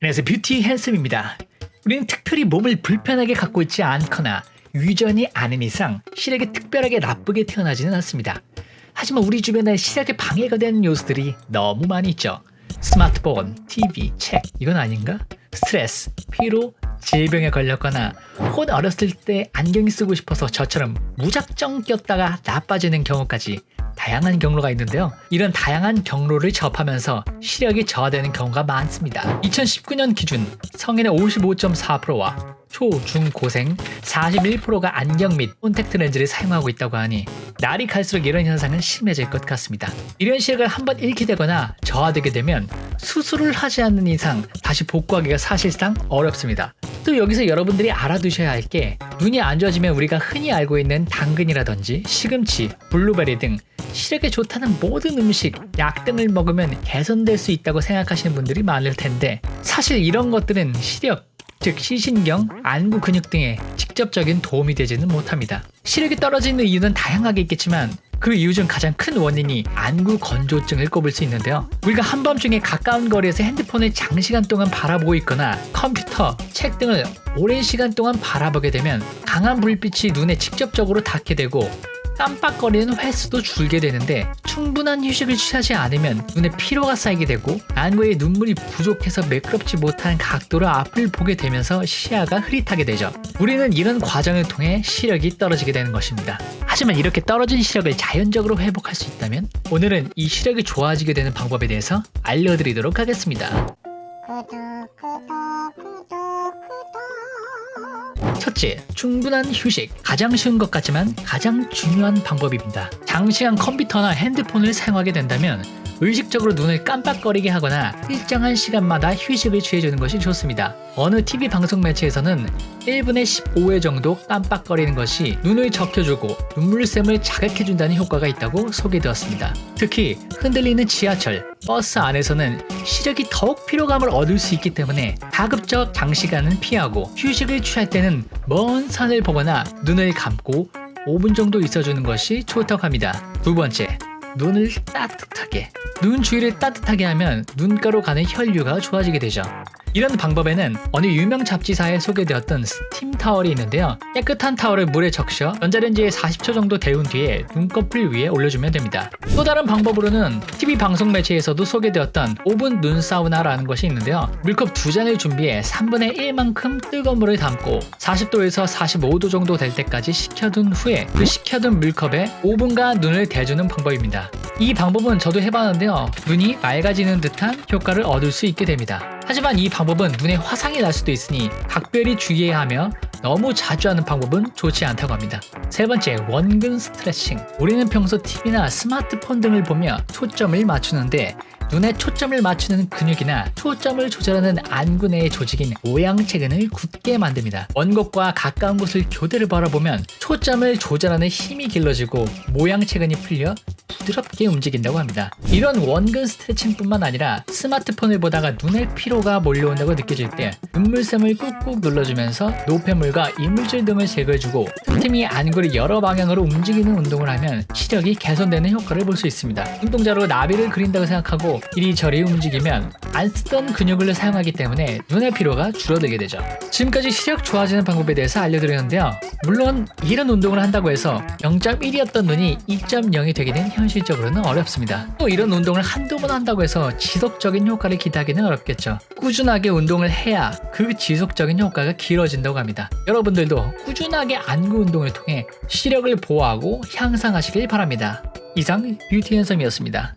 그래서 뷰티 핸섬입니다. 우리는 특별히 몸을 불편하게 갖고 있지 않거나 유전이 아닌 이상 시력이 특별하게 나쁘게 태어나지는 않습니다. 하지만 우리 주변에 시력에 방해가 되는 요소들이 너무 많이 있죠. 스마트폰, TV, 책, 이건 아닌가? 스트레스, 피로, 질병에 걸렸거나 혹은 어렸을 때 안경이 쓰고 싶어서 저처럼 무작정 꼈다가 나빠지는 경우까지 다양한 경로가 있는데요. 이런 다양한 경로를 접하면서 시력이 저하되는 경우가 많습니다. 2019년 기준 성인의 55.4%와 초, 중, 고생 41%가 안경 및 콘택트 렌즈를 사용하고 있다고 하니 날이 갈수록 이런 현상은 심해질 것 같습니다. 이런 시력을 한번 잃게 되거나 저하되게 되면 수술을 하지 않는 이상 다시 복구하기가 사실상 어렵습니다. 또 여기서 여러분들이 알아두셔야 할 게 눈이 안 좋아지면 우리가 흔히 알고 있는 당근이라든지 시금치, 블루베리 등 시력에 좋다는 모든 음식, 약 등을 먹으면 개선될 수 있다고 생각하시는 분들이 많을 텐데 사실 이런 것들은 시력, 즉 시신경, 안구 근육 등에 직접적인 도움이 되지는 못합니다. 시력이 떨어지는 이유는 다양하게 있겠지만 그 이유 중 가장 큰 원인이 안구 건조증을 꼽을 수 있는데요. 우리가 한밤중에 가까운 거리에서 핸드폰을 장시간 동안 바라보고 있거나 컴퓨터, 책 등을 오랜 시간 동안 바라보게 되면 강한 불빛이 눈에 직접적으로 닿게 되고 깜빡거리는 횟수도 줄게 되는데 충분한 휴식을 취하지 않으면 눈에 피로가 쌓이게 되고 안구에 눈물이 부족해서 매끄럽지 못한 각도로 앞을 보게 되면서 시야가 흐릿하게 되죠. 우리는 이런 과정을 통해 시력이 떨어지게 되는 것입니다. 하지만 이렇게 떨어진 시력을 자연적으로 회복할 수 있다면 오늘은 이 시력이 좋아지게 되는 방법에 대해서 알려드리도록 하겠습니다. 첫째, 충분한 휴식. 가장 쉬운 것 같지만 가장 중요한 방법입니다. 장시간 컴퓨터나 핸드폰을 사용하게 된다면 의식적으로 눈을 깜빡거리게 하거나 일정한 시간마다 휴식을 취해주는 것이 좋습니다. 어느 TV 방송 매체에서는 1분에 15회 정도 깜빡거리는 것이 눈을 적혀주고 눈물샘을 자극해준다는 효과가 있다고 소개되었습니다. 특히 흔들리는 지하철, 버스 안에서는 시력이 더욱 피로감을 얻을 수 있기 때문에 가급적 장시간은 피하고 휴식을 취할 때는 먼 산을 보거나 눈을 감고 5분 정도 있어주는 것이 좋다고 합니다. 두 번째, 눈을 따뜻하게. 눈 주위를 따뜻하게 하면 눈가로 가는 혈류가 좋아지게 되죠. 이런 방법에는 어느 유명 잡지사에 소개되었던 스팀 타월이 있는데요. 깨끗한 타월을 물에 적셔 전자레인지에 40초 정도 데운 뒤에 눈꺼풀 위에 올려주면 됩니다. 또 다른 방법으로는 TV 방송 매체에서도 소개되었던 5분 눈 사우나라는 것이 있는데요. 물컵 2잔을 준비해 3분의 1만큼 뜨거운 물을 담고 40도에서 45도 정도 될 때까지 식혀둔 후에 그 식혀둔 물컵에 5분간 눈을 대주는 방법입니다. 이 방법은 저도 해봤는데요. 눈이 맑아지는 듯한 효과를 얻을 수 있게 됩니다. 하지만 이 방법은 눈에 화상이 날 수도 있으니 각별히 주의해야 하며 너무 자주 하는 방법은 좋지 않다고 합니다. 세 번째, 원근 스트레칭. 우리는 평소 TV나 스마트폰 등을 보며 초점을 맞추는데 눈에 초점을 맞추는 근육이나 초점을 조절하는 안구 내의 조직인 모양체근을 굳게 만듭니다. 원곡과 가까운 곳을 교대로 바라보면 초점을 조절하는 힘이 길러지고 모양체근이 풀려 부드럽게 움직인다고 합니다. 이런 원근 스트레칭뿐만 아니라 스마트폰을 보다가 눈에 피로가 몰려온다고 느껴질 때 눈물샘을 꾹꾹 눌러주면서 노폐물과 이물질 등을 제거해주고 틈틈이 안구를 여러 방향으로 움직이는 운동을 하면 시력이 개선되는 효과를 볼 수 있습니다. 눈동자로 나비를 그린다고 생각하고 이리저리 움직이면 안 쓰던 근육을 사용하기 때문에 눈의 피로가 줄어들게 되죠. 지금까지 시력 좋아지는 방법에 대해서 알려드렸는데요. 물론 이런 운동을 한다고 해서 0.1이었던 눈이 2.0이 되기는 현실적으로는 어렵습니다. 또 이런 운동을 한두 번 한다고 해서 지속적인 효과를 기대하기는 어렵겠죠. 꾸준하게 운동을 해야 그 지속적인 효과가 길어진다고 합니다. 여러분들도 꾸준하게 안구 운동을 통해 시력을 보호하고 향상하시길 바랍니다. 이상 뷰티 핸섬이었습니다.